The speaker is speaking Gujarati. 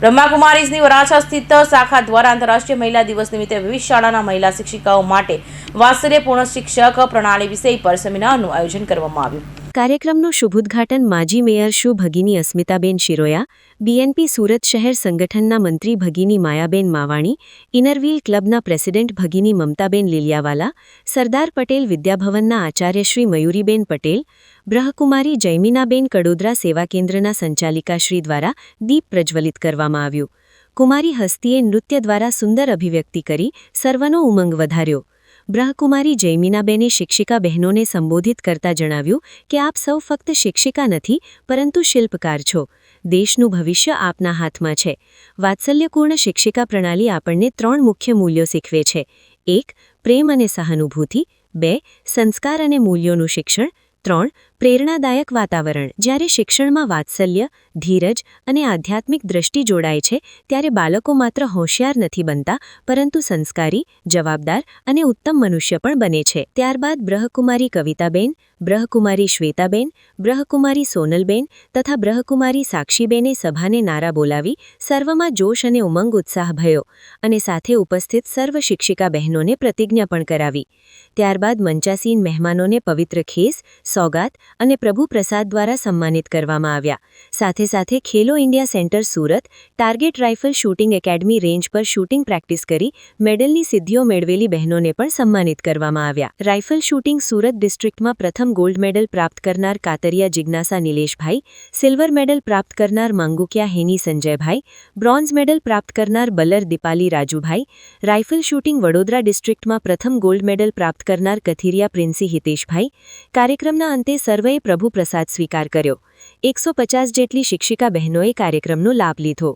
બ્રહ્માકુમારીઝની વરાછા સ્થિત શાખા દ્વારા આંતરરાષ્ટ્રીય મહિલા દિવસ નિમિત્તે વિવિધ શાળાના મહિલા શિક્ષિકાઓ માટે વાત્સલ્યપૂર્ણ શિક્ષક પ્રણાલી વિષય પર સેમિનારનું આયોજન કરવામાં આવ્યું। કાર્યક્રમનું શુભોદ્ઘાટન માજી મેયર શ્રી ભગીની અસ્મિતાબેન શિરોયા, બીએનપી સુરત શહેર સંગઠનના મંત્રી ભગીની માયાબેન માવાણી, ઇનરવ્હીલ ક્લબના પ્રેસિડેન્ટ ભગીની મમતાબેન લીલિયાવાલા, સરદાર પટેલ વિદ્યાભવનના આચાર્ય શ્રી મયુરીબેન પટેલ, બ્રહ્મકુમારી જયમીનાબેન કડોદરા સેવા કેન્દ્રના સંચાલિકાશ્રી દ્વારા દીપ પ્રજ્વલિત કરવામાં આવ્યું। કુમારી હસ્તીએ નૃત્ય દ્વારા સુંદર અભિવ્યક્તિ કરી સર્વનો ઉમંગ વધાર્યો। બ્રહ્મકુમારી જયમીનાબેને શિક્ષિકા બહેનોને સંબોધિત કરતા જણાવ્યું કે આપ સૌ ફક્ત શિક્ષિકા નથી પરંતુ શિલ્પકાર છો। દેશનું ભવિષ્ય આપના હાથમાં છે। વાત્સલ્યપૂર્ણ શિક્ષિકા પ્રણાલી આપણને 3 મુખ્ય મૂલ્યો શીખવે છે। 1. પ્રેમ અને સહાનુભૂતિ, 2. સંસ્કાર અને મૂલ્યોનું શિક્ષણ, 3. પ્રેરણાદાયક વાતાવરણ। જ્યારે શિક્ષણમાં વાત્સલ્ય, ધીરજ અને આધ્યાત્મિક દ્રષ્ટિ જોડાય છે ત્યારે બાળકો માત્ર હોશિયાર નથી બનતા પરંતુ સંસ્કારી, જવાબદાર અને ઉત્તમ મનુષ્ય પણ બને છે। ત્યારબાદ બ્રહ્મકુમારી કવિતાબેન, બ્રહ્મકુમારી શ્વેતાબેન, બ્રહ્મકુમારી સોનલબેન તથા બ્રહ્મકુમારી સાક્ષીબેને સભાને નારા બોલાવી સર્વમાં જોશ અને ઉમંગ ઉત્સાહ ભર્યો અને સાથે ઉપસ્થિત સર્વ શિક્ષિકા બહેનોને પ્રતિજ્ઞા પણ કરાવી। ત્યારબાદ મંચાસીન મહેમાનોને પવિત્ર ખેસ, સોગાત અને પ્રભુ પ્રસાદ દ્વારા સન્માનિત કરવામાં આવ્યા। સાથે સાથે Khelo India centre Surat, target rifle shooting academy range પર શૂટિંગ પ્રેક્ટિસ કરી મેડલની સિદ્ધિઓ મેળવેલી બહેનોને પણ સન્માનિત કરવામાં આવ્યા। રાઇફલ શૂટિંગ સુરત ડિસ્ટ્રિક્ટમાં પ્રથમ ગોલ્ડ મેડલ પ્રાપ્ત કરનાર કાતરિયા જિજ્ઞાસા નિલેશભાઈ, સિલ્વર મેડલ પ્રાપ્ત કરનાર માંગુકિયા હેની સંજયભાઈ, બ્રોન્ઝ મેડલ પ્રાપ્ત કરનાર બલર દીપાલી રાજુભાઈ, રાઇફલ શૂટિંગ વડોદરા ડિસ્ટ્રિક્ટમાં પ્રથમ ગોલ્ડ મેડલ પ્રાપ્ત કરનાર કથિરિયા પ્રિન્સી હિતેશભાઈ। કાર્યક્રમના અંતે સર્વેએ પ્રભુ પ્રસાદ સ્વીકાર કર્યો। 150 જેટલી શિક્ષિકા બહેનોએ કાર્યક્રમનો લાભ લીધો।